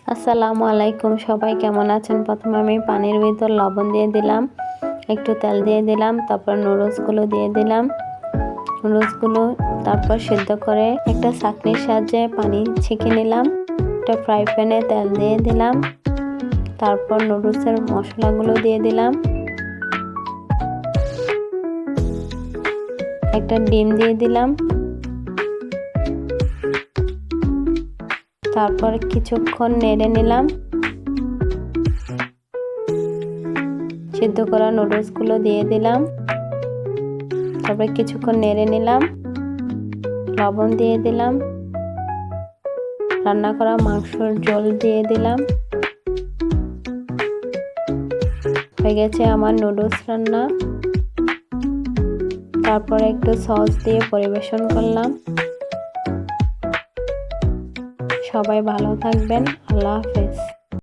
আসসালামু আলাইকুম, সবাই কেমন আছেন? প্রথমে আমি পানির ভিতর লবণ দিয়ে দিলাম, একটু তেল দিয়ে দিলাম, তারপর নুডলসগুলো দিয়ে দিলাম। নুডলসগুলো তারপর সিদ্ধ করে একটা ছাঁকনির সাহায্যে পানি ছেঁকে নিলাম। একটা ফ্রাই প্যানে তেল দিয়ে দিলাম, তারপর নুডলসের মশলাগুলো দিয়ে দিলাম, একটা ডিম দিয়ে দিলাম, তারপর কিছুক্ষণ নেড়ে নিলাম। সিদ্ধ করা নুডলসগুলো দিয়ে দিলাম, তারপর কিছুক্ষণ নেড়ে নিলাম, লবণ দিয়ে দিলাম, রান্না করা মাংসের ঝোল দিয়ে দিলাম। হয়ে গেছে আমার নুডলস রান্না। তারপর একটু সস দিয়ে পরিবেশন করলাম। সবাই ভালো থাকবেন। আল্লাহ হাফেজ।